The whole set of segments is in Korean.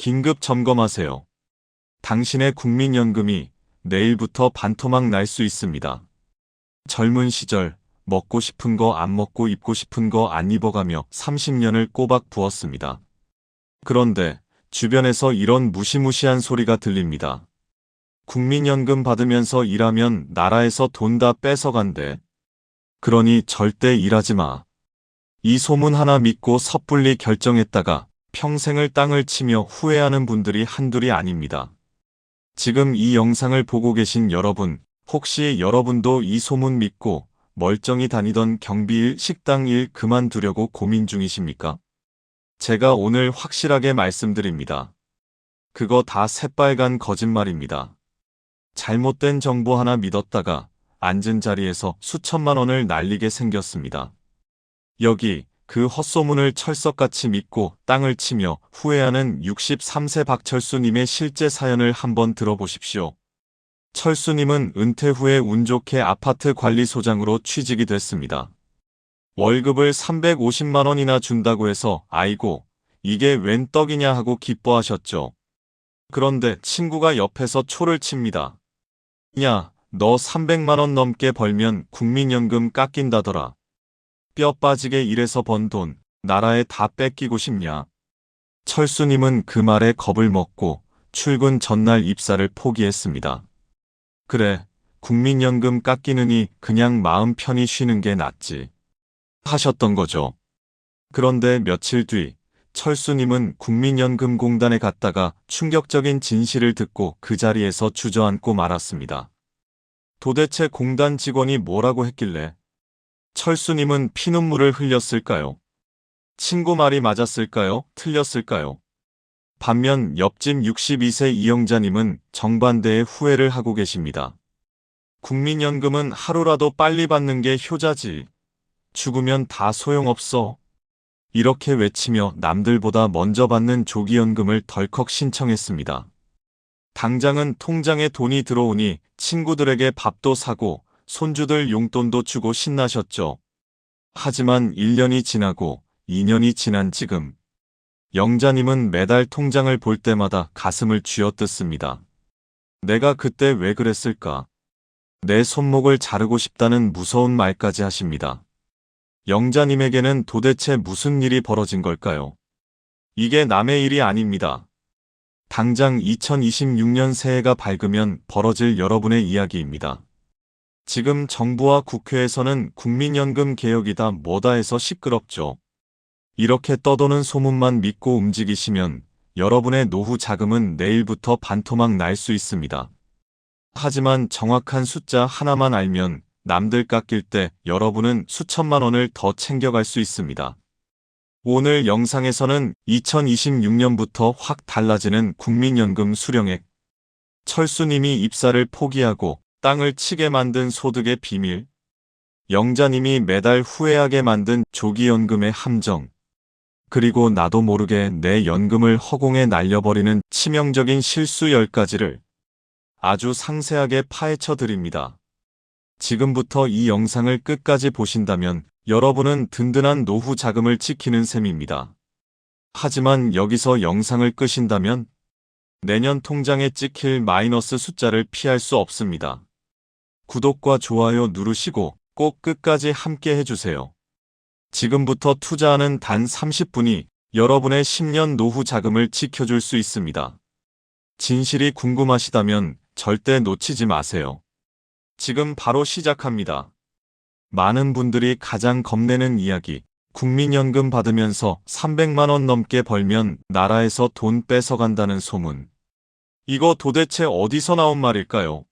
긴급 점검하세요. 당신의 국민연금이 내일부터 반토막 날 수 있습니다. 젊은 시절 먹고 싶은 거 안 먹고 입고 싶은 거 안 입어가며 30년을 꼬박 부었습니다. 그런데 주변에서 이런 무시무시한 소리가 들립니다. 국민연금 받으면서 일하면 나라에서 돈 다 뺏어간대. 그러니 절대 일하지 마. 이 소문 하나 믿고 섣불리 결정했다가 평생을 땅을 치며 후회하는 분들이 한둘이 아닙니다. 지금 이 영상을 보고 계신 여러분, 혹시 여러분도 이 소문 믿고 멀쩡히 다니던 경비일, 식당일 그만두려고 고민 중이십니까? 제가 오늘 확실하게 말씀드립니다. 그거 다 새빨간 거짓말입니다. 잘못된 정보 하나 믿었다가 앉은 자리에서 수천만 원을 날리게 생겼습니다. 여기 그 헛소문을 철석같이 믿고 땅을 치며 후회하는 63세 박철수님의 실제 사연을 한번 들어보십시오. 철수님은 은퇴 후에 운 좋게 아파트 관리소장으로 취직이 됐습니다. 월급을 350만 원이나 준다고 해서 아이고 이게 웬 떡이냐 하고 기뻐하셨죠. 그런데 친구가 옆에서 초를 칩니다. 야, 너 300만 원 넘게 벌면 국민연금 깎인다더라. 뼈 빠지게 일해서 번 돈 나라에 다 뺏기고 싶냐. 철수님은 그 말에 겁을 먹고 출근 전날 입사를 포기했습니다. 그래, 국민연금 깎이느니 그냥 마음 편히 쉬는 게 낫지 하셨던 거죠. 그런데 며칠 뒤 철수님은 국민연금공단에 갔다가 충격적인 진실을 듣고 그 자리에서 주저앉고 말았습니다. 도대체 공단 직원이 뭐라고 했길래 철수님은 피눈물을 흘렸을까요? 친구 말이 맞았을까요? 틀렸을까요? 반면 옆집 62세 이영자님은 정반대의 후회를 하고 계십니다. 국민연금은 하루라도 빨리 받는 게 효자지. 죽으면 다 소용없어. 이렇게 외치며 남들보다 먼저 받는 조기연금을 덜컥 신청했습니다. 당장은 통장에 돈이 들어오니 친구들에게 밥도 사고 손주들 용돈도 주고 신나셨죠. 하지만 1년이 지나고 2년이 지난 지금 영자님은 매달 통장을 볼 때마다 가슴을 쥐어뜯습니다. 내가 그때 왜 그랬을까? 내 손목을 자르고 싶다는 무서운 말까지 하십니다. 영자님에게는 도대체 무슨 일이 벌어진 걸까요? 이게 남의 일이 아닙니다. 당장 2026년 새해가 밝으면 벌어질 여러분의 이야기입니다. 지금 정부와 국회에서는 국민연금 개혁이다 뭐다 해서 시끄럽죠. 이렇게 떠도는 소문만 믿고 움직이시면 여러분의 노후 자금은 내일부터 반토막 날 수 있습니다. 하지만 정확한 숫자 하나만 알면 남들 깎일 때 여러분은 수천만 원을 더 챙겨갈 수 있습니다. 오늘 영상에서는 2026년부터 확 달라지는 국민연금 수령액, 철수님이 입사를 포기하고 땅을 치게 만든 소득의 비밀, 영자님이 매달 후회하게 만든 조기연금의 함정, 그리고 나도 모르게 내 연금을 허공에 날려버리는 치명적인 실수 10가지를 아주 상세하게 파헤쳐 드립니다. 지금부터 이 영상을 끝까지 보신다면 여러분은 든든한 노후 자금을 지키는 셈입니다. 하지만 여기서 영상을 끄신다면 내년 통장에 찍힐 마이너스 숫자를 피할 수 없습니다. 구독과 좋아요 누르시고 꼭 끝까지 함께 해주세요. 지금부터 투자하는 단 30분이 여러분의 10년 노후 자금을 지켜줄 수 있습니다. 진실이 궁금하시다면 절대 놓치지 마세요. 지금 바로 시작합니다. 많은 분들이 가장 겁내는 이야기, 국민연금 받으면서 300만 원 넘게 벌면 나라에서 돈 뺏어간다는 소문. 이거 도대체 어디서 나온 말일까요?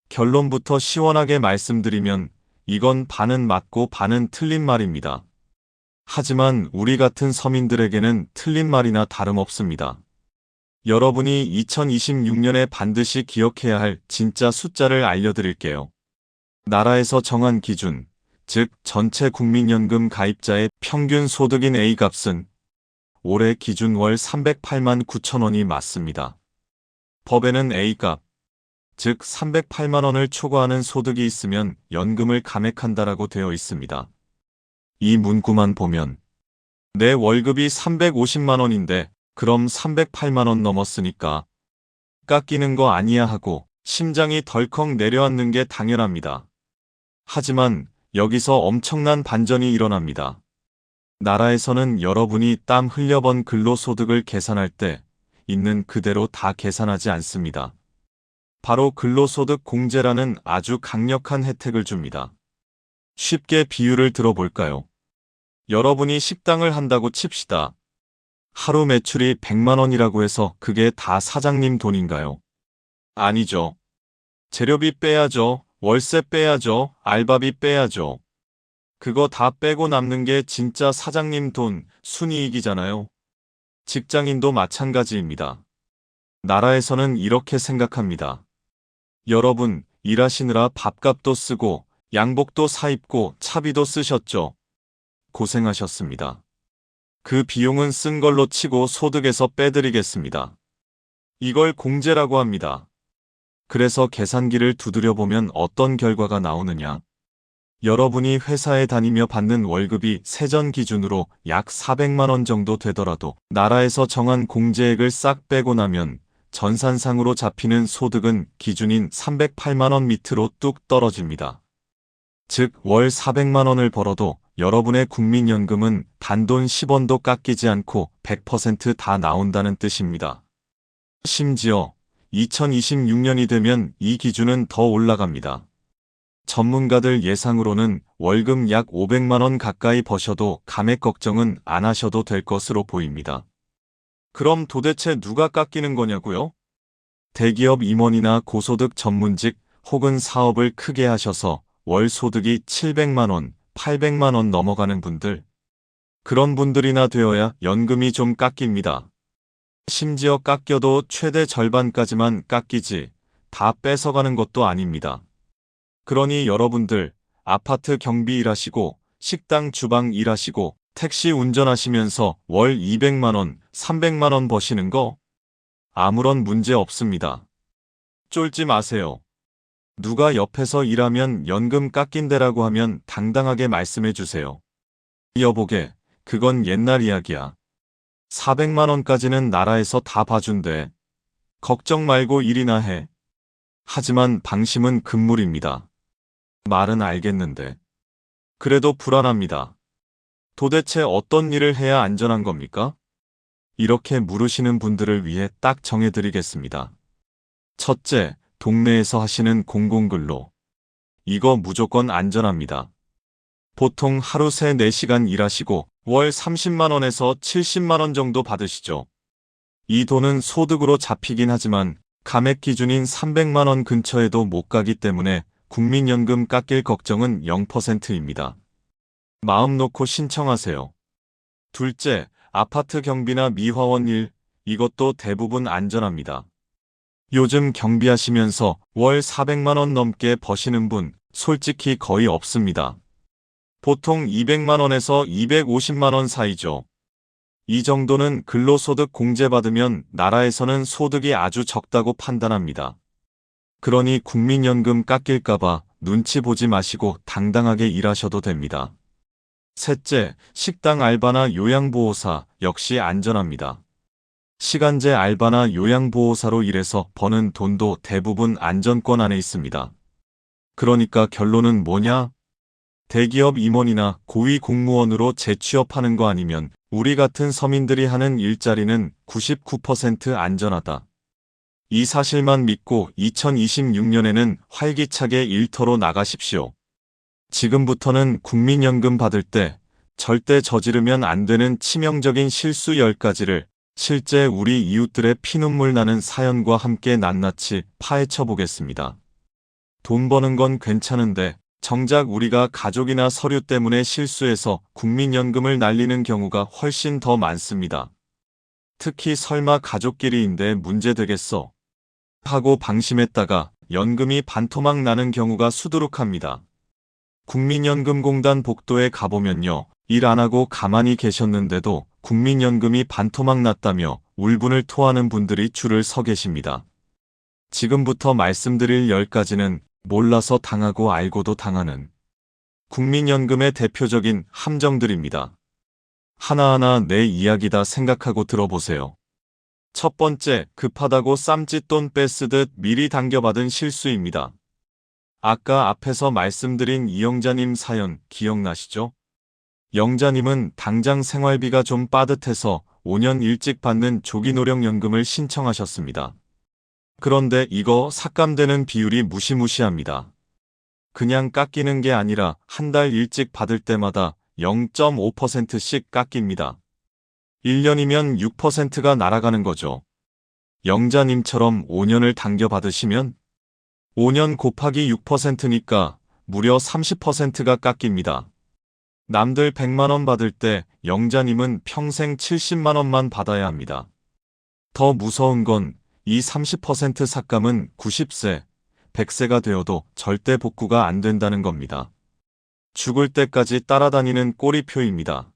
결론부터 시원하게 말씀드리면 이건 반은 맞고 반은 틀린 말입니다. 하지만 우리 같은 서민들에게는 틀린 말이나 다름없습니다. 여러분이 2026년에 반드시 기억해야 할 진짜 숫자를 알려드릴게요. 나라에서 정한 기준, 즉 전체 국민연금 가입자의 평균 소득인 A값은 올해 기준 월 308만 9천 원이 맞습니다. 법에는 A값, 즉 308만 원을 초과하는 소득이 있으면 연금을 감액한다라고 되어 있습니다. 이 문구만 보면 내 월급이 350만 원인데 그럼 308만 원 넘었으니까 깎이는 거 아니야 하고 심장이 덜컥 내려앉는 게 당연합니다. 하지만 여기서 엄청난 반전이 일어납니다. 나라에서는 여러분이 땀 흘려번 근로소득을 계산할 때 있는 그대로 다 계산하지 않습니다. 바로 근로소득 공제라는 아주 강력한 혜택을 줍니다. 쉽게 비유를 들어볼까요? 여러분이 식당을 한다고 칩시다. 하루 매출이 100만 원이라고 해서 그게 다 사장님 돈인가요? 아니죠. 재료비 빼야죠. 월세 빼야죠. 알바비 빼야죠. 그거 다 빼고 남는 게 진짜 사장님 돈, 순이익이잖아요. 직장인도 마찬가지입니다. 나라에서는 이렇게 생각합니다. 여러분, 일하시느라 밥값도 쓰고, 양복도 사입고, 차비도 쓰셨죠. 고생하셨습니다. 그 비용은 쓴 걸로 치고 소득에서 빼드리겠습니다. 이걸 공제라고 합니다. 그래서 계산기를 두드려보면 어떤 결과가 나오느냐. 여러분이 회사에 다니며 받는 월급이 세전 기준으로 약 400만 원 정도 되더라도 나라에서 정한 공제액을 싹 빼고 나면 전산상으로 잡히는 소득은 기준인 308만 원 밑으로 뚝 떨어집니다. 즉, 월 400만 원을 벌어도 여러분의 국민연금은 단돈 10원도 깎이지 않고 100% 다 나온다는 뜻입니다. 심지어 2026년이 되면 이 기준은 더 올라갑니다. 전문가들 예상으로는 월급 약 500만 원 가까이 버셔도 감액 걱정은 안 하셔도 될 것으로 보입니다. 그럼 도대체 누가 깎이는 거냐고요? 대기업 임원이나 고소득 전문직 혹은 사업을 크게 하셔서 월 소득이 700만 원, 800만 원 넘어가는 분들. 그런 분들이나 되어야 연금이 좀 깎입니다. 심지어 깎여도 최대 절반까지만 깎이지 다 뺏어가는 것도 아닙니다. 그러니 여러분들 아파트 경비 일하시고 식당 주방 일하시고 택시 운전하시면서 월 200만 원, 300만 원 버시는 거 아무런 문제 없습니다. 쫄지 마세요. 누가 옆에서 일하면 연금 깎인대라고 하면 당당하게 말씀해 주세요. 여보게, 그건 옛날 이야기야. 400만 원까지는 나라에서 다 봐준대. 걱정 말고 일이나 해. 하지만 방심은 금물입니다. 말은 알겠는데. 그래도 불안합니다. 도대체 어떤 일을 해야 안전한 겁니까? 이렇게 물으시는 분들을 위해 딱 정해드리겠습니다. 첫째, 동네에서 하시는 공공근로. 이거 무조건 안전합니다. 보통 하루 3-4시간 일하시고 월 30만 원에서 70만 원 정도 받으시죠. 이 돈은 소득으로 잡히긴 하지만 감액 기준인 300만 원 근처에도 못 가기 때문에 국민연금 깎일 걱정은 0%입니다. 마음 놓고 신청하세요. 둘째, 아파트 경비나 미화원 일, 이것도 대부분 안전합니다. 요즘 경비하시면서 월 400만 원 넘게 버시는 분 솔직히 거의 없습니다. 보통 200만 원에서 250만 원 사이죠. 이 정도는 근로소득 공제받으면 나라에서는 소득이 아주 적다고 판단합니다. 그러니 국민연금 깎일까봐 눈치 보지 마시고 당당하게 일하셔도 됩니다. 셋째, 식당 알바나 요양보호사 역시 안전합니다. 시간제 알바나 요양보호사로 일해서 버는 돈도 대부분 안전권 안에 있습니다. 그러니까 결론은 뭐냐? 대기업 임원이나 고위 공무원으로 재취업하는 거 아니면 우리 같은 서민들이 하는 일자리는 99% 안전하다. 이 사실만 믿고 2026년에는 활기차게 일터로 나가십시오. 지금부터는 국민연금 받을 때 절대 저지르면 안 되는 치명적인 실수 10가지를 실제 우리 이웃들의 피눈물 나는 사연과 함께 낱낱이 파헤쳐 보겠습니다. 돈 버는 건 괜찮은데 정작 우리가 가족이나 서류 때문에 실수해서 국민연금을 날리는 경우가 훨씬 더 많습니다. 특히 설마 가족끼리인데 문제 되겠어 하고 방심했다가 연금이 반토막 나는 경우가 수두룩합니다. 국민연금공단 복도에 가보면요. 일 안 하고 가만히 계셨는데도 국민연금이 반토막 났다며 울분을 토하는 분들이 줄을 서 계십니다. 지금부터 말씀드릴 10가지는 몰라서 당하고 알고도 당하는 국민연금의 대표적인 함정들입니다. 하나하나 내 이야기다 생각하고 들어보세요. 첫 번째, 급하다고 쌈짓돈 뺏으듯 미리 당겨받은 실수입니다. 아까 앞에서 말씀드린 이영자님 사연 기억나시죠? 영자님은 당장 생활비가 좀 빠듯해서 5년 일찍 받는 조기노령연금을 신청하셨습니다. 그런데 이거 삭감되는 비율이 무시무시합니다. 그냥 깎이는 게 아니라 한 달 일찍 받을 때마다 0.5%씩 깎입니다. 1년이면 6%가 날아가는 거죠. 영자님처럼 5년을 당겨받으시면 5년 곱하기 6%니까 무려 30%가 깎입니다. 남들 100만 원 받을 때 영자님은 평생 70만 원만 받아야 합니다. 더 무서운 건 이 30% 삭감은 90세, 100세가 되어도 절대 복구가 안 된다는 겁니다. 죽을 때까지 따라다니는 꼬리표입니다.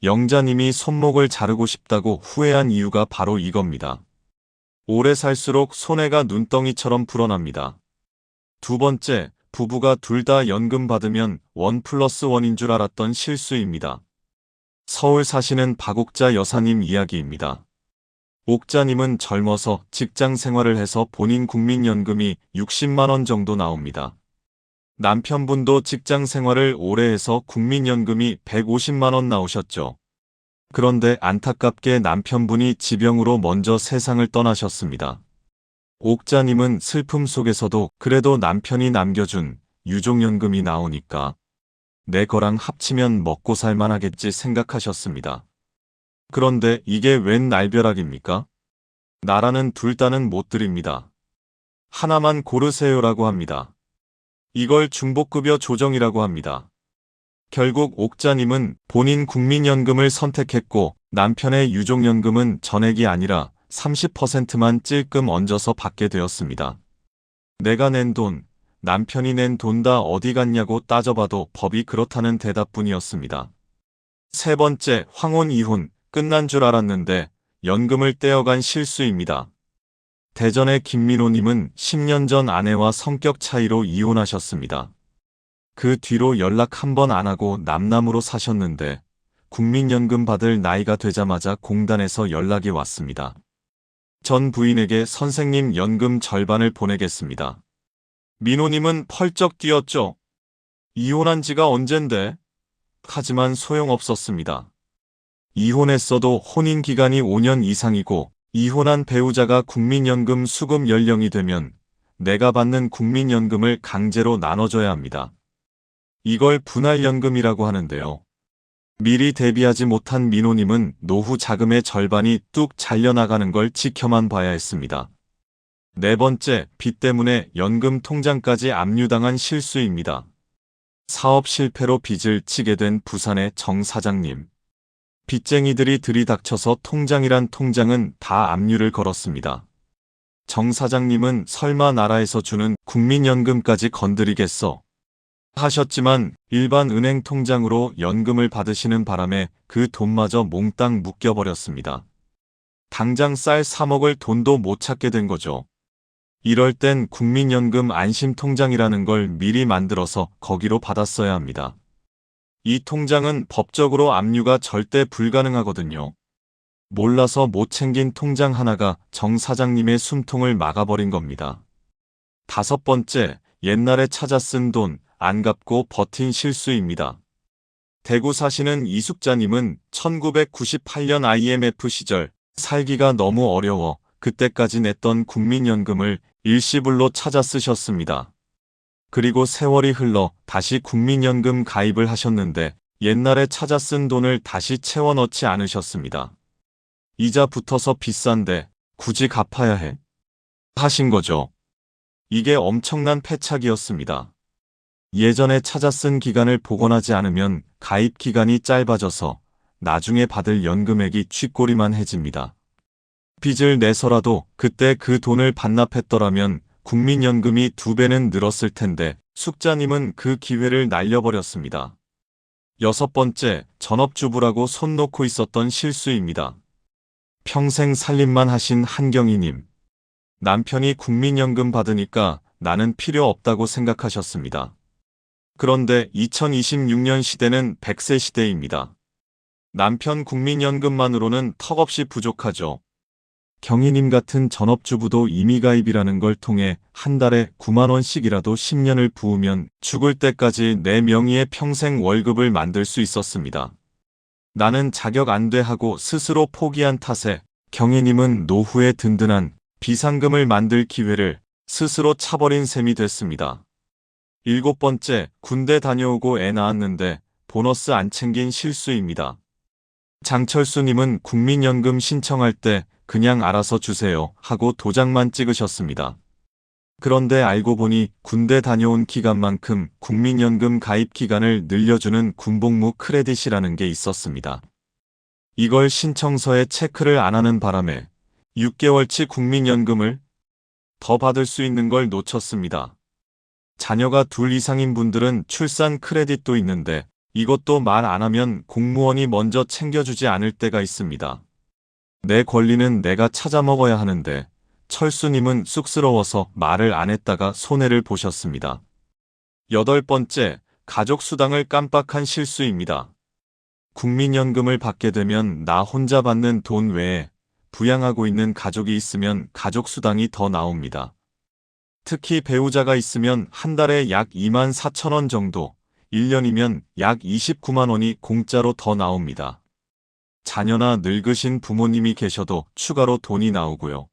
영자님이 손목을 자르고 싶다고 후회한 이유가 바로 이겁니다. 오래 살수록 손해가 눈덩이처럼 불어납니다. 두 번째, 부부가 둘 다 연금 받으면 1+1인 줄 알았던 실수입니다. 서울 사시는 박옥자 여사님 이야기입니다. 옥자님은 젊어서 직장 생활을 해서 본인 국민연금이 60만 원 정도 나옵니다. 남편분도 직장 생활을 오래 해서 국민연금이 150만 원 나오셨죠. 그런데 안타깝게 남편분이 지병으로 먼저 세상을 떠나셨습니다. 옥자님은 슬픔 속에서도 그래도 남편이 남겨준 유족연금이 나오니까 내 거랑 합치면 먹고 살만하겠지 생각하셨습니다. 그런데 이게 웬 날벼락입니까? 나라는 둘 다는 못 드립니다. 하나만 고르세요라고 합니다. 이걸 중복급여 조정이라고 합니다. 결국 옥자님은 본인 국민연금을 선택했고 남편의 유족연금은 전액이 아니라 30%만 찔끔 얹어서 받게 되었습니다. 내가 낸 돈, 남편이 낸 돈 다 어디 갔냐고 따져봐도 법이 그렇다는 대답뿐이었습니다. 세 번째, 황혼 이혼, 끝난 줄 알았는데 연금을 떼어간 실수입니다. 대전의 김민호님은 10년 전 아내와 성격 차이로 이혼하셨습니다. 그 뒤로 연락 한 번 안 하고 남남으로 사셨는데 국민연금 받을 나이가 되자마자 공단에서 연락이 왔습니다. 전 부인에게 선생님 연금 절반을 보내겠습니다. 민호님은 펄쩍 뛰었죠. 이혼한 지가 언젠데? 하지만 소용없었습니다. 이혼했어도 혼인 기간이 5년 이상이고 이혼한 배우자가 국민연금 수급 연령이 되면 내가 받는 국민연금을 강제로 나눠줘야 합니다. 이걸 분할연금이라고 하는데요. 미리 대비하지 못한 민호님은 노후 자금의 절반이 뚝 잘려나가는 걸 지켜만 봐야 했습니다. 네 번째, 빚 때문에 연금 통장까지 압류당한 실수입니다. 사업 실패로 빚을 지게 된 부산의 정 사장님. 빚쟁이들이 들이닥쳐서 통장이란 통장은 다 압류를 걸었습니다. 정 사장님은 설마 나라에서 주는 국민연금까지 건드리겠어 하셨지만 일반 은행 통장으로 연금을 받으시는 바람에 그 돈마저 몽땅 묶여버렸습니다. 당장 쌀 사 먹을 돈도 못 찾게 된 거죠. 이럴 땐 국민연금 안심통장이라는 걸 미리 만들어서 거기로 받았어야 합니다. 이 통장은 법적으로 압류가 절대 불가능하거든요. 몰라서 못 챙긴 통장 하나가 정 사장님의 숨통을 막아버린 겁니다. 다섯 번째, 옛날에 찾아 쓴 돈 안 갚고 버틴 실수입니다. 대구 사시는 이숙자님은 1998년 IMF 시절 살기가 너무 어려워 그때까지 냈던 국민연금을 일시불로 찾아 쓰셨습니다. 그리고 세월이 흘러 다시 국민연금 가입을 하셨는데 옛날에 찾아 쓴 돈을 다시 채워 넣지 않으셨습니다. 이자 붙어서 비싼데 굳이 갚아야 해? 하신 거죠. 이게 엄청난 패착이었습니다. 예전에 찾아 쓴 기간을 복원하지 않으면 가입 기간이 짧아져서 나중에 받을 연금액이 쥐꼬리만 해집니다. 빚을 내서라도 그때 그 돈을 반납했더라면 국민연금이 2배는 늘었을 텐데 숙자님은 그 기회를 날려버렸습니다. 여섯 번째, 전업주부라고 손 놓고 있었던 실수입니다. 평생 살림만 하신 한경희님. 남편이 국민연금 받으니까 나는 필요 없다고 생각하셨습니다. 그런데 2026년 시대는 100세 시대입니다. 남편 국민연금만으로는 턱없이 부족하죠. 경희님 같은 전업주부도 임의가입이라는 걸 통해 한 달에 9만 원씩이라도 10년을 부으면 죽을 때까지 내 명의의 평생 월급을 만들 수 있었습니다. 나는 자격 안 돼 하고 스스로 포기한 탓에 경희님은 노후에 든든한 비상금을 만들 기회를 스스로 차버린 셈이 됐습니다. 7번째, 군대 다녀오고 애 낳았는데 보너스 안 챙긴 실수입니다. 장철수님은 국민연금 신청할 때 그냥 알아서 주세요 하고 도장만 찍으셨습니다. 그런데 알고 보니 군대 다녀온 기간만큼 국민연금 가입 기간을 늘려주는 군복무 크레딧이라는 게 있었습니다. 이걸 신청서에 체크를 안 하는 바람에 6개월치 국민연금을 더 받을 수 있는 걸 놓쳤습니다. 자녀가 둘 이상인 분들은 출산 크레딧도 있는데 이것도 말 안 하면 공무원이 먼저 챙겨주지 않을 때가 있습니다. 내 권리는 내가 찾아 먹어야 하는데 철수님은 쑥스러워서 말을 안 했다가 손해를 보셨습니다. 8번째, 가족수당을 깜빡한 실수입니다. 국민연금을 받게 되면 나 혼자 받는 돈 외에 부양하고 있는 가족이 있으면 가족수당이 더 나옵니다. 특히 배우자가 있으면 한 달에 약 2만 4천 원 정도, 1년이면 약 29만 원이 공짜로 더 나옵니다. 자녀나 늙으신 부모님이 계셔도 추가로 돈이 나오고요.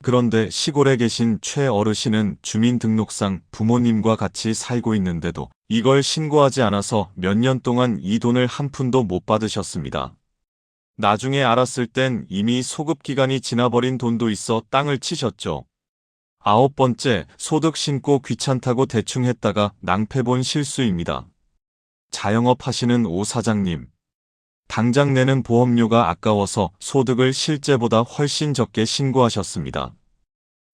그런데 시골에 계신 최 어르신은 주민등록상 부모님과 같이 살고 있는데도 이걸 신고하지 않아서 몇 년 동안 이 돈을 한 푼도 못 받으셨습니다. 나중에 알았을 땐 이미 소급기간이 지나버린 돈도 있어 땅을 치셨죠. 9번째, 소득 신고 귀찮다고 대충 했다가 낭패본 실수입니다. 자영업 하시는 오 사장님. 당장 내는 보험료가 아까워서 소득을 실제보다 훨씬 적게 신고하셨습니다.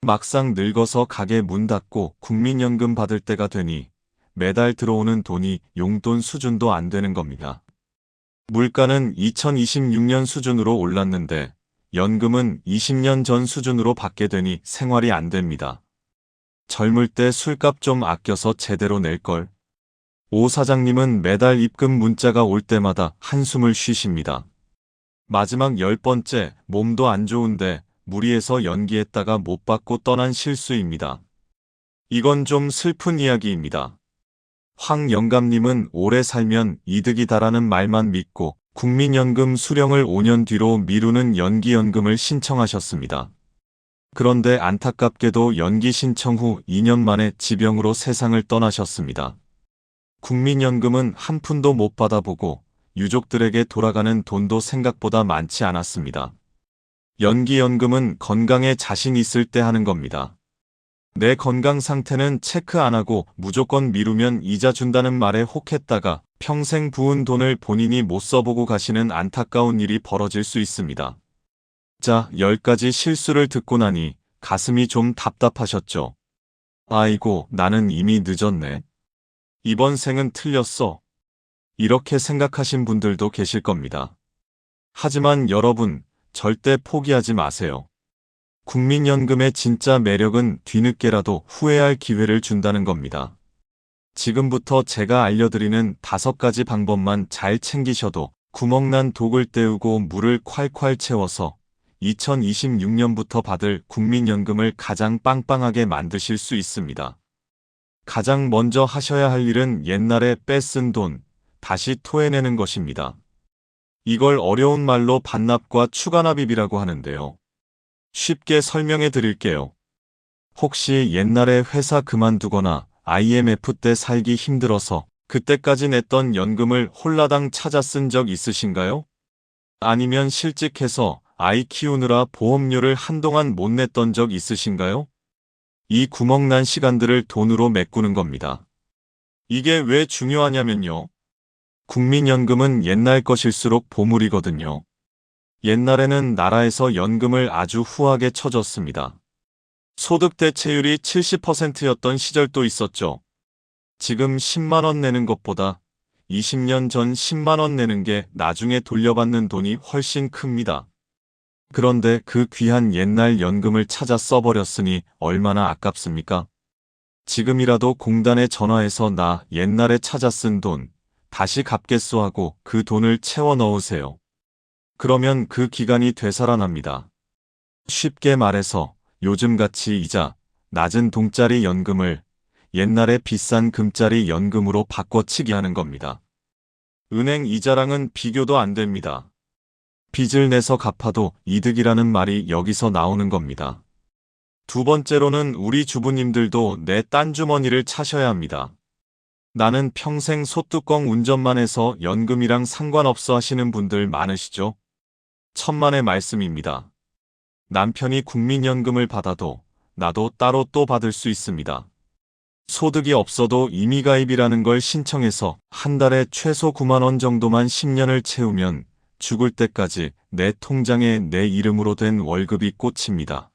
막상 늙어서 가게 문 닫고 국민연금 받을 때가 되니 매달 들어오는 돈이 용돈 수준도 안 되는 겁니다. 물가는 2026년 수준으로 올랐는데 연금은 20년 전 수준으로 받게 되니 생활이 안 됩니다. 젊을 때 술값 좀 아껴서 제대로 낼걸. 오 사장님은 매달 입금 문자가 올 때마다 한숨을 쉬십니다. 마지막 10번째, 몸도 안 좋은데 무리해서 연기했다가 못 받고 떠난 실수입니다. 이건 좀 슬픈 이야기입니다. 황 영감님은 오래 살면 이득이다라는 말만 믿고 국민연금 수령을 5년 뒤로 미루는 연기연금을 신청하셨습니다. 그런데 안타깝게도 연기 신청 후 2년 만에 지병으로 세상을 떠나셨습니다. 국민연금은 한 푼도 못 받아보고 유족들에게 돌아가는 돈도 생각보다 많지 않았습니다. 연기연금은 건강에 자신 있을 때 하는 겁니다. 내 건강 상태는 체크 안 하고 무조건 미루면 이자 준다는 말에 혹했다가 평생 부은 돈을 본인이 못 써보고 가시는 안타까운 일이 벌어질 수 있습니다. 자, 10가지 실수를 듣고 나니 가슴이 좀 답답하셨죠? 아이고, 나는 이미 늦었네. 이번 생은 틀렸어. 이렇게 생각하신 분들도 계실 겁니다. 하지만 여러분, 절대 포기하지 마세요. 국민연금의 진짜 매력은 뒤늦게라도 후회할 기회를 준다는 겁니다. 지금부터 제가 알려드리는 5가지 방법만 잘 챙기셔도 구멍난 독을 떼우고 물을 콸콸 채워서 2026년부터 받을 국민연금을 가장 빵빵하게 만드실 수 있습니다. 가장 먼저 하셔야 할 일은 옛날에 뺏은 돈, 다시 토해내는 것입니다. 이걸 어려운 말로 반납과 추가납입이라고 하는데요. 쉽게 설명해 드릴게요. 혹시 옛날에 회사 그만두거나 IMF 때 살기 힘들어서 그때까지 냈던 연금을 홀라당 찾아 쓴 적 있으신가요? 아니면 실직해서 아이 키우느라 보험료를 한동안 못 냈던 적 있으신가요? 이 구멍난 시간들을 돈으로 메꾸는 겁니다. 이게 왜 중요하냐면요. 국민연금은 옛날 것일수록 보물이거든요. 옛날에는 나라에서 연금을 아주 후하게 쳐줬습니다. 소득 대체율이 70%였던 시절도 있었죠. 지금 10만 원 내는 것보다 20년 전 10만 원 내는 게 나중에 돌려받는 돈이 훨씬 큽니다. 그런데 그 귀한 옛날 연금을 찾아 써버렸으니 얼마나 아깝습니까? 지금이라도 공단에 전화해서 나 옛날에 찾아 쓴 돈 다시 갚겠소 하고 그 돈을 채워 넣으세요. 그러면 그 기간이 되살아납니다. 쉽게 말해서 요즘같이 이자 낮은 동짜리 연금을 옛날에 비싼 금짜리 연금으로 바꿔치기 하는 겁니다. 은행 이자랑은 비교도 안 됩니다. 빚을 내서 갚아도 이득이라는 말이 여기서 나오는 겁니다. 두 번째로는 우리 주부님들도 내 딴 주머니를 차셔야 합니다. 나는 평생 소뚜껑 운전만 해서 연금이랑 상관없어 하시는 분들 많으시죠? 천만의 말씀입니다. 남편이 국민연금을 받아도 나도 따로 또 받을 수 있습니다. 소득이 없어도 임의가입이라는 걸 신청해서 한 달에 최소 9만 원 정도만 10년을 채우면 죽을 때까지 내 통장에 내 이름으로 된 월급이 꽂힙니다.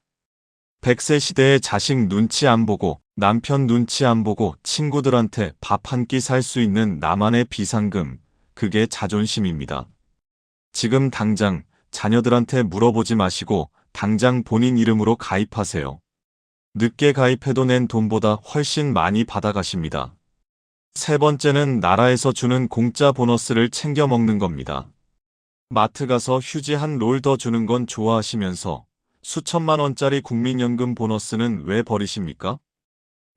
100세 시대에 자식 눈치 안 보고 남편 눈치 안 보고 친구들한테 밥 한 끼 살 수 있는 나만의 비상금, 그게 자존심입니다. 지금 당장 자녀들한테 물어보지 마시고 당장 본인 이름으로 가입하세요. 늦게 가입해도 낸 돈보다 훨씬 많이 받아가십니다. 세 번째는 나라에서 주는 공짜 보너스를 챙겨 먹는 겁니다. 마트 가서 휴지 한 롤 더 주는 건 좋아하시면서 수천만 원짜리 국민연금 보너스는 왜 버리십니까?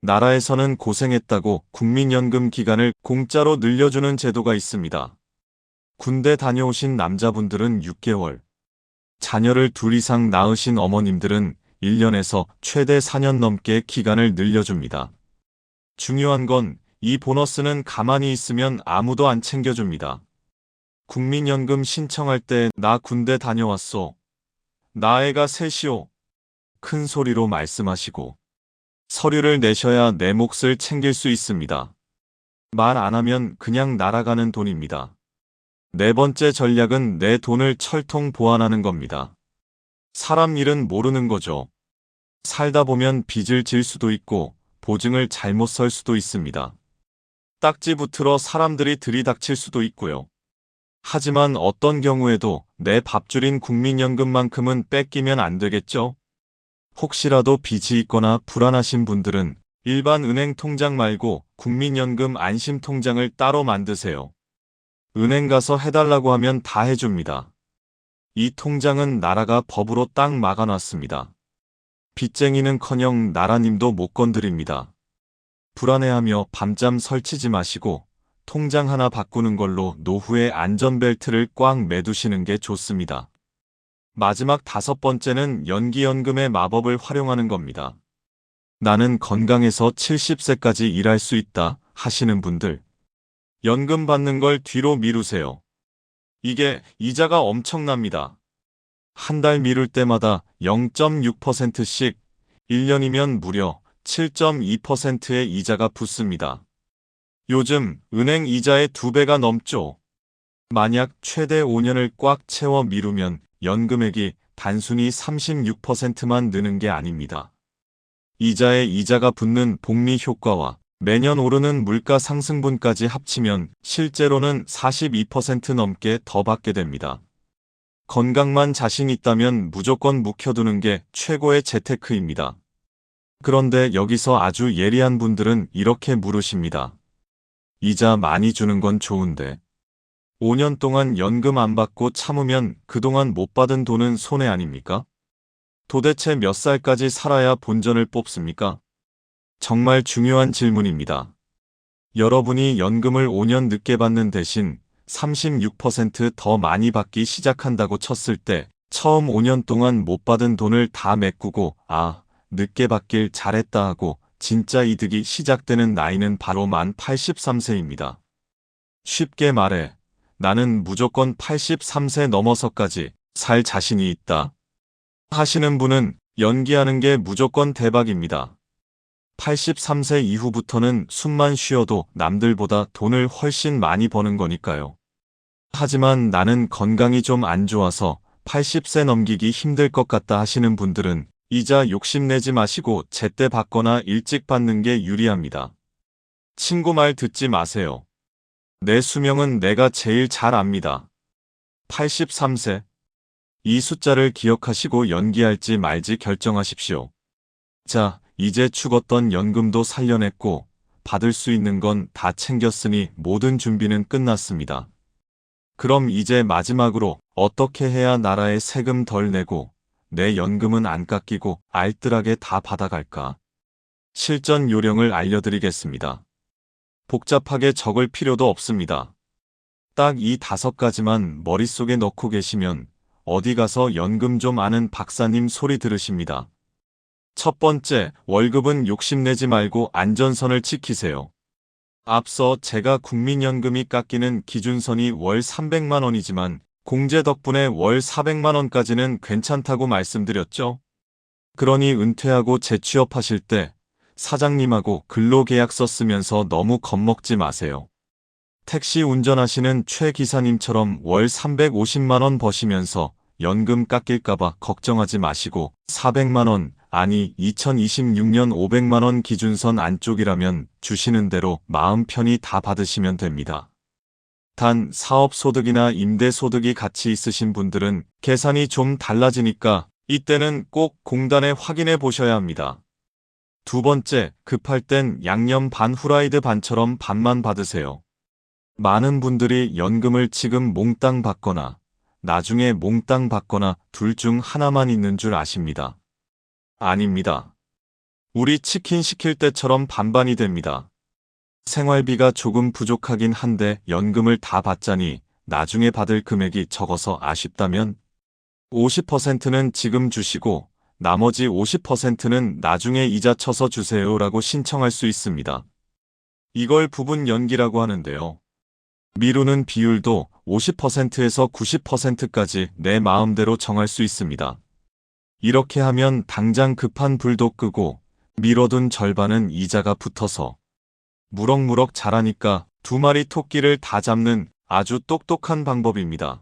나라에서는 고생했다고 국민연금 기간을 공짜로 늘려주는 제도가 있습니다. 군대 다녀오신 남자분들은 6개월, 자녀를 둘 이상 낳으신 어머님들은 1년에서 최대 4년 넘게 기간을 늘려줍니다. 중요한 건 이 보너스는 가만히 있으면 아무도 안 챙겨줍니다. 국민연금 신청할 때 나 군대 다녀왔어. 나 애가 셋이오. 큰 소리로 말씀하시고 서류를 내셔야 내 몫을 챙길 수 있습니다. 말 안 하면 그냥 날아가는 돈입니다. 네 번째 전략은 내 돈을 철통 보완하는 겁니다. 사람 일은 모르는 거죠. 살다 보면 빚을 질 수도 있고 보증을 잘못 설 수도 있습니다. 딱지 붙들어 사람들이 들이닥칠 수도 있고요. 하지만 어떤 경우에도 내 밥줄인 국민연금만큼은 뺏기면 안 되겠죠? 혹시라도 빚이 있거나 불안하신 분들은 일반 은행 통장 말고 국민연금 안심통장을 따로 만드세요. 은행 가서 해달라고 하면 다 해줍니다. 이 통장은 나라가 법으로 딱 막아놨습니다. 빚쟁이는커녕 나라님도 못 건드립니다. 불안해하며 밤잠 설치지 마시고 통장 하나 바꾸는 걸로 노후에 안전벨트를 꽉 매두시는 게 좋습니다. 마지막 다섯 번째는 연기연금의 마법을 활용하는 겁니다. 나는 건강해서 70세까지 일할 수 있다 하시는 분들, 연금 받는 걸 뒤로 미루세요. 이게 이자가 엄청납니다. 한 달 미룰 때마다 0.6%씩 1년이면 무려 7.2%의 이자가 붙습니다. 요즘 은행 이자의 2배가 넘죠. 만약 최대 5년을 꽉 채워 미루면 연금액이 단순히 36%만 느는 게 아닙니다. 이자에 이자가 붙는 복리 효과와 매년 오르는 물가 상승분까지 합치면 실제로는 42% 넘게 더 받게 됩니다. 건강만 자신 있다면 무조건 묵혀두는 게 최고의 재테크입니다. 그런데 여기서 아주 예리한 분들은 이렇게 물으십니다. 이자 많이 주는 건 좋은데 5년 동안 연금 안 받고 참으면 그동안 못 받은 돈은 손해 아닙니까? 도대체 몇 살까지 살아야 본전을 뽑습니까? 정말 중요한 질문입니다. 여러분이 연금을 5년 늦게 받는 대신 36% 더 많이 받기 시작한다고 쳤을 때 처음 5년 동안 못 받은 돈을 다 메꾸고 늦게 받길 잘했다 하고 진짜 이득이 시작되는 나이는 바로 만 83세입니다. 쉽게 말해 나는 무조건 83세 넘어서까지 살 자신이 있다 하시는 분은 연기하는 게 무조건 대박입니다. 83세 이후부터는 숨만 쉬어도 남들보다 돈을 훨씬 많이 버는 거니까요. 하지만 나는 건강이 좀 안 좋아서 80세 넘기기 힘들 것 같다 하시는 분들은 이자 욕심내지 마시고 제때 받거나 일찍 받는 게 유리합니다. 친구 말 듣지 마세요. 내 수명은 내가 제일 잘 압니다. 83세. 이 숫자를 기억하시고 연기할지 말지 결정하십시오. 자, 이제 죽었던 연금도 살려냈고 받을 수 있는 건 다 챙겼으니 모든 준비는 끝났습니다. 그럼 이제 마지막으로 어떻게 해야 나라에 세금 덜 내고 내 연금은 안 깎이고 알뜰하게 다 받아갈까? 실전 요령을 알려드리겠습니다. 복잡하게 적을 필요도 없습니다. 딱 이 5가지만 머릿속에 넣고 계시면 어디 가서 연금 좀 아는 박사님 소리 들으십니다. 첫 번째, 월급은 욕심내지 말고 안전선을 지키세요. 앞서 제가 국민연금이 깎이는 기준선이 월 300만 원이지만 공제 덕분에 월 400만 원까지는 괜찮다고 말씀드렸죠. 그러니 은퇴하고 재취업하실 때 사장님하고 근로계약서 쓰면서 너무 겁먹지 마세요. 택시 운전하시는 최 기사님처럼 월 350만 원 버시면서 연금 깎일까봐 걱정하지 마시고 400만 원, 아니 2026년 500만 원 기준선 안쪽이라면 주시는 대로 마음 편히 다 받으시면 됩니다. 단 사업소득이나 임대소득이 같이 있으신 분들은 계산이 좀 달라지니까 이때는 꼭 공단에 확인해 보셔야 합니다. 두 번째, 급할 땐 양념 반 후라이드 반처럼 반만 받으세요. 많은 분들이 연금을 지금 몽땅 받거나 나중에 몽땅 받거나 둘 중 하나만 있는 줄 아십니다. 아닙니다. 우리 치킨 시킬 때처럼 반반이 됩니다. 생활비가 조금 부족하긴 한데 연금을 다 받자니 나중에 받을 금액이 적어서 아쉽다면 50%는 지금 주시고 나머지 50%는 나중에 이자 쳐서 주세요라고 신청할 수 있습니다. 이걸 부분 연기라고 하는데요. 미루는 비율도 50%에서 90%까지 내 마음대로 정할 수 있습니다. 이렇게 하면 당장 급한 불도 끄고 미뤄둔 절반은 이자가 붙어서 무럭무럭 자라니까 2마리 토끼를 다 잡는 아주 똑똑한 방법입니다.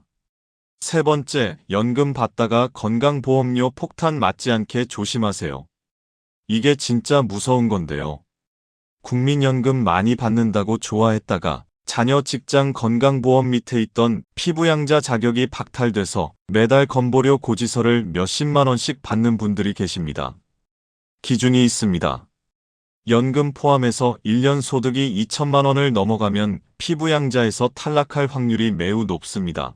세 번째, 연금 받다가 건강보험료 폭탄 맞지 않게 조심하세요. 이게 진짜 무서운 건데요. 국민연금 많이 받는다고 좋아했다가 자녀 직장 건강보험 밑에 있던 피부양자 자격이 박탈돼서 매달 건보료 고지서를 몇십만 원씩 받는 분들이 계십니다. 기준이 있습니다. 연금 포함해서 1년 소득이 2천만 원을 넘어가면 피부양자에서 탈락할 확률이 매우 높습니다.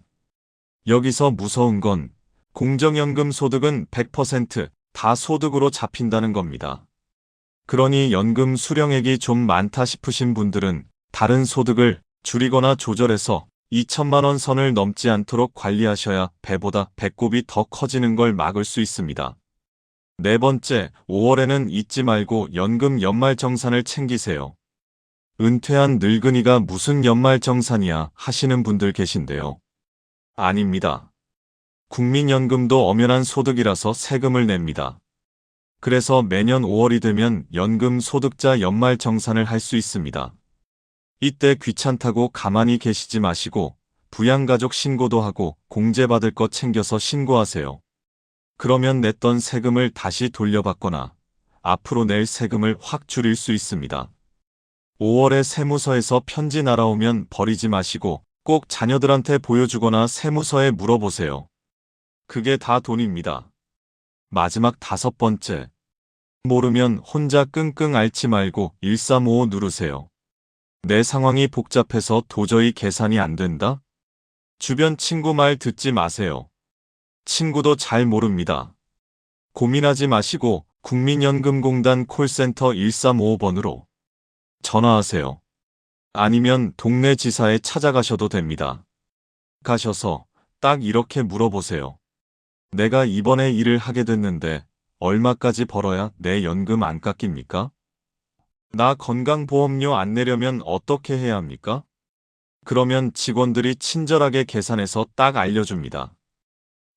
여기서 무서운 건 공정연금 소득은 100% 다 소득으로 잡힌다는 겁니다. 그러니 연금 수령액이 좀 많다 싶으신 분들은 다른 소득을 줄이거나 조절해서 2천만 원 선을 넘지 않도록 관리하셔야 배보다 배꼽이 더 커지는 걸 막을 수 있습니다. 네 번째, 5월에는 잊지 말고 연금 연말정산을 챙기세요. 은퇴한 늙은이가 무슨 연말정산이야 하시는 분들 계신데요. 아닙니다. 국민연금도 엄연한 소득이라서 세금을 냅니다. 그래서 매년 5월이 되면 연금 소득자 연말정산을 할 수 있습니다. 이때 귀찮다고 가만히 계시지 마시고 부양가족 신고도 하고 공제받을 것 챙겨서 신고하세요. 그러면 냈던 세금을 다시 돌려받거나 앞으로 낼 세금을 확 줄일 수 있습니다. 5월에 세무서에서 편지 날아오면 버리지 마시고 꼭 자녀들한테 보여주거나 세무서에 물어보세요. 그게 다 돈입니다. 마지막 5번째. 모르면 혼자 끙끙 앓지 말고 1355 누르세요. 내 상황이 복잡해서 도저히 계산이 안 된다? 주변 친구 말 듣지 마세요. 친구도 잘 모릅니다. 고민하지 마시고 국민연금공단 콜센터 1355번으로 전화하세요. 아니면 동네 지사에 찾아가셔도 됩니다. 가셔서 딱 이렇게 물어보세요. 내가 이번에 일을 하게 됐는데 얼마까지 벌어야 내 연금 안 깎입니까? 나 건강보험료 안 내려면 어떻게 해야 합니까? 그러면 직원들이 친절하게 계산해서 딱 알려줍니다.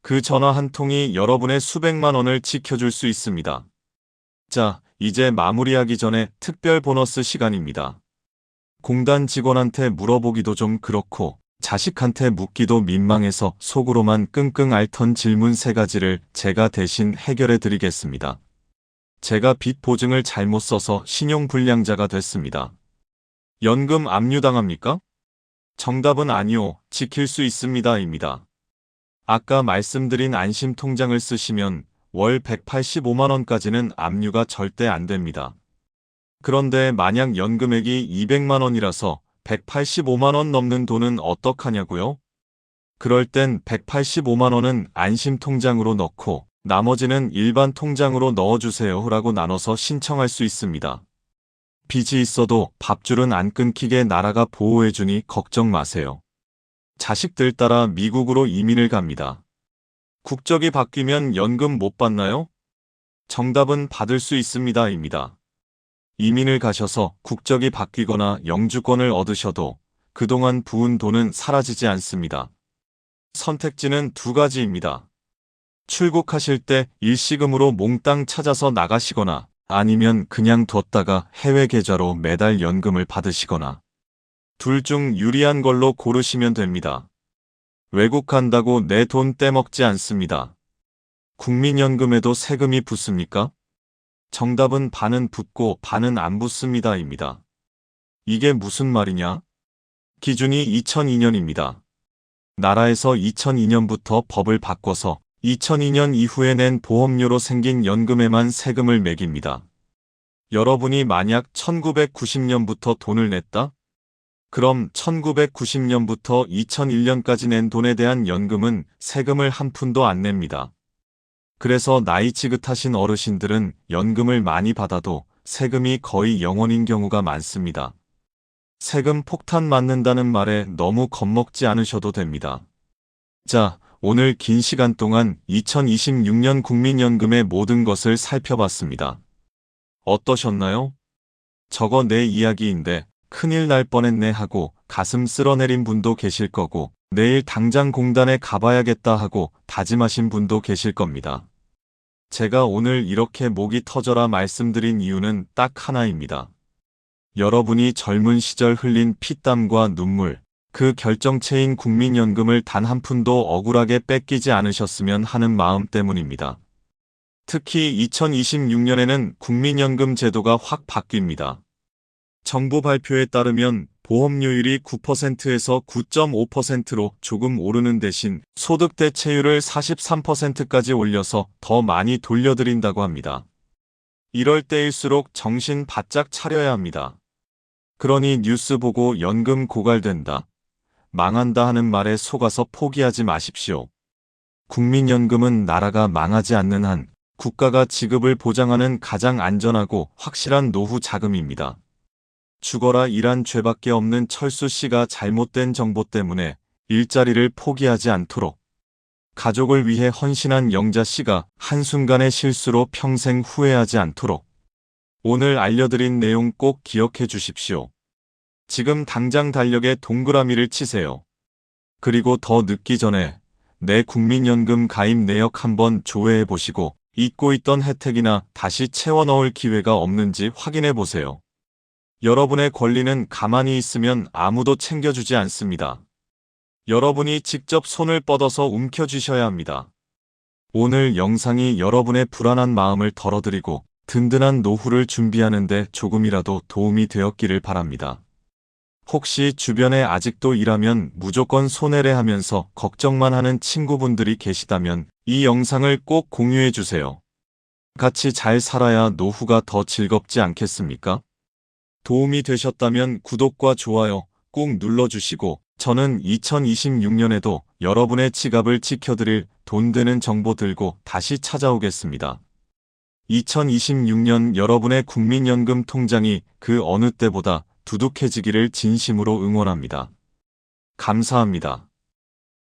그 전화 한 통이 여러분의 수백만 원을 지켜줄 수 있습니다. 자, 이제 마무리하기 전에 특별 보너스 시간입니다. 공단 직원한테 물어보기도 좀 그렇고 자식한테 묻기도 민망해서 속으로만 끙끙 앓던 질문 3가지를 제가 대신 해결해 드리겠습니다. 제가 빚 보증을 잘못 써서 신용불량자가 됐습니다. 연금 압류당합니까? 정답은 아니요, 지킬 수 있습니다.입니다. 아까 말씀드린 안심통장을 쓰시면 월 185만 원까지는 압류가 절대 안 됩니다. 그런데 만약 연금액이 200만 원이라서 185만 원 넘는 돈은 어떡하냐고요? 그럴 땐 185만 원은 안심통장으로 넣고 나머지는 일반 통장으로 넣어주세요 라고 나눠서 신청할 수 있습니다. 빚이 있어도 밥줄은 안 끊기게 나라가 보호해주니 걱정 마세요. 자식들 따라 미국으로 이민을 갑니다. 국적이 바뀌면 연금 못 받나요? 정답은 받을 수 있습니다.입니다. 이민을 가셔서 국적이 바뀌거나 영주권을 얻으셔도 그동안 부은 돈은 사라지지 않습니다. 선택지는 두 가지입니다. 출국하실 때 일시금으로 몽땅 찾아서 나가시거나 아니면 그냥 뒀다가 해외 계좌로 매달 연금을 받으시거나 둘 중 유리한 걸로 고르시면 됩니다. 외국 간다고 내 돈 떼먹지 않습니다. 국민연금에도 세금이 붙습니까? 정답은 반은 붙고 반은 안 붙습니다.입니다. 이게 무슨 말이냐? 기준이 2002년입니다. 나라에서 2002년부터 법을 바꿔서 2002년 이후에 낸 보험료로 생긴 연금에만 세금을 매깁니다. 여러분이 만약 1990년부터 돈을 냈다? 그럼 1990년부터 2001년까지 낸 돈에 대한 연금은 세금을 한 푼도 안 냅니다. 그래서 나이 지긋하신 어르신들은 연금을 많이 받아도 세금이 거의 0원인 경우가 많습니다. 세금 폭탄 맞는다는 말에 너무 겁먹지 않으셔도 됩니다. 자, 오늘 긴 시간 동안 2026년 국민연금의 모든 것을 살펴봤습니다. 어떠셨나요? 저거 내 이야기인데 큰일 날 뻔했네 하고 가슴 쓸어내린 분도 계실 거고 내일 당장 공단에 가봐야겠다 하고 다짐하신 분도 계실 겁니다. 제가 오늘 이렇게 목이 터져라 말씀드린 이유는 딱 하나입니다. 여러분이 젊은 시절 흘린 피땀과 눈물, 그 결정체인 국민연금을 단 한 푼도 억울하게 뺏기지 않으셨으면 하는 마음 때문입니다. 특히 2026년에는 국민연금 제도가 확 바뀝니다. 정부 발표에 따르면 보험료율이 9%에서 9.5%로 조금 오르는 대신 소득 대체율을 43%까지 올려서 더 많이 돌려드린다고 합니다. 이럴 때일수록 정신 바짝 차려야 합니다. 그러니 뉴스 보고 연금 고갈된다, 망한다 하는 말에 속아서 포기하지 마십시오. 국민연금은 나라가 망하지 않는 한 국가가 지급을 보장하는 가장 안전하고 확실한 노후 자금입니다. 죽어라 일한 죄밖에 없는 철수 씨가 잘못된 정보 때문에 일자리를 포기하지 않도록, 가족을 위해 헌신한 영자 씨가 한순간의 실수로 평생 후회하지 않도록 오늘 알려드린 내용 꼭 기억해 주십시오. 지금 당장 달력에 동그라미를 치세요. 그리고 더 늦기 전에 내 국민연금 가입 내역 한번 조회해 보시고 잊고 있던 혜택이나 다시 채워 넣을 기회가 없는지 확인해 보세요. 여러분의 권리는 가만히 있으면 아무도 챙겨주지 않습니다. 여러분이 직접 손을 뻗어서 움켜쥐셔야 합니다. 오늘 영상이 여러분의 불안한 마음을 덜어드리고 든든한 노후를 준비하는 데 조금이라도 도움이 되었기를 바랍니다. 혹시 주변에 아직도 일하면 무조건 손해래 하면서 걱정만 하는 친구분들이 계시다면 이 영상을 꼭 공유해 주세요. 같이 잘 살아야 노후가 더 즐겁지 않겠습니까? 도움이 되셨다면 구독과 좋아요 꼭 눌러주시고 저는 2026년에도 여러분의 지갑을 지켜드릴 돈 되는 정보 들고 다시 찾아오겠습니다. 2026년 여러분의 국민연금 통장이 그 어느 때보다 두둑해지기를 진심으로 응원합니다. 감사합니다.